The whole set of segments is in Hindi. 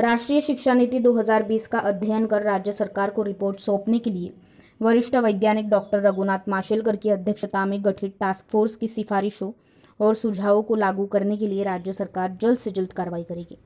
राष्ट्रीय शिक्षा नीति 2020 का अध्ययन कर राज्य सरकार को रिपोर्ट सौंपने के लिए वरिष्ठ वैज्ञानिक डॉक्टर रघुनाथ माशेलकर की अध्यक्षता में गठित टास्क फोर्स की सिफारिशों और सुझावों को लागू करने के लिए राज्य सरकार जल्द से जल्द कार्रवाई करेगी।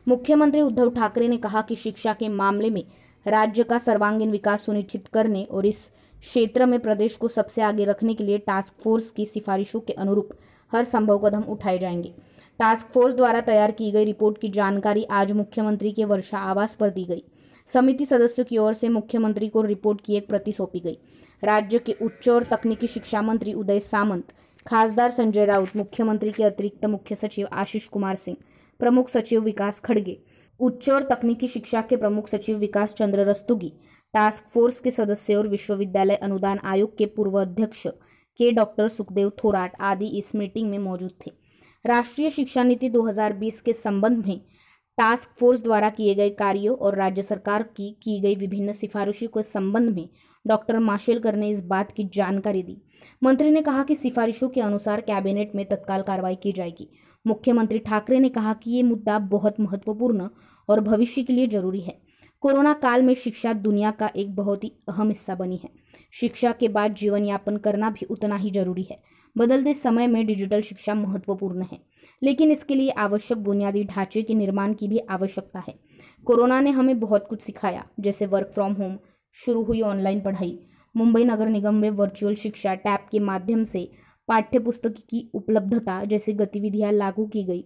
मुख्यमंत्री उद्धव ठाकरे ने कहा कि शिक्षा के मामले में राज्य का सर्वांगीण विकास सुनिश्चित करने और इस क्षेत्र में प्रदेश को सबसे आगे रखने के लिए टास्क फोर्स की सिफारिशों के अनुरूप हर संभव कदम उठाए जाएंगे। टास्क फोर्स द्वारा तैयार की गई रिपोर्ट की जानकारी आज मुख्यमंत्री के वर्षा आवास पर दी गई। समिति सदस्यों की ओर से मुख्यमंत्री को रिपोर्ट की एक प्रति सौंपी गई। राज्य के उच्च और तकनीकी शिक्षा मंत्री उदय सामंत, खासदार संजय राउत, मुख्यमंत्री के अतिरिक्त मुख्य सचिव आशीष कुमार सिंह, प्रमुख सचिव विकास खड़गे, उच्च और तकनीकी शिक्षा के प्रमुख सचिव विकास चंद्र रस्तोगी, टास्क फोर्स के सदस्य और विश्वविद्यालय अनुदान आयोग के पूर्व अध्यक्ष के डॉक्टर सुखदेव थोराट आदि इस मीटिंग में मौजूद थे। राष्ट्रीय शिक्षा नीति 2020 के संबंध में टास्क फोर्स द्वारा किए गए कार्यों और राज्य सरकार की गई विभिन्न सिफारिशों के संबंध में डॉक्टर माशेलकर ने इस बात की जानकारी दी। मंत्री ने कहा कि सिफारिशों के अनुसार कैबिनेट में तत्काल कार्रवाई की जाएगी। मुख्यमंत्री ठाकरे ने कहा कि ये मुद्दा बहुत महत्वपूर्ण और भविष्य के लिए जरूरी है। कोरोना काल में शिक्षा दुनिया का एक बहुत ही अहम हिस्सा बनी है। शिक्षा के बाद जीवन यापन करना भी उतना ही जरूरी है। बदलते समय में डिजिटल शिक्षा महत्वपूर्ण है, लेकिन इसके लिए आवश्यक बुनियादी ढांचे के निर्माण की भी आवश्यकता है। कोरोना ने हमें बहुत कुछ सिखाया, जैसे वर्क फ्रॉम होम, शुरू हुई ऑनलाइन पढ़ाई, मुंबई नगर निगम में वर्चुअल शिक्षा टैब के माध्यम से पाठ्य पुस्तक की उपलब्धता जैसी गतिविधियां लागू की गई।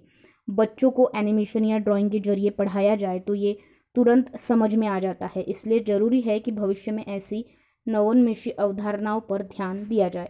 बच्चों को एनिमेशन या ड्राइंग के जरिए पढ़ाया जाए तो ये तुरंत समझ में आ जाता है। इसलिए जरूरी है कि भविष्य में ऐसी नवोन्मेषी अवधारणाओं पर ध्यान दिया जाए।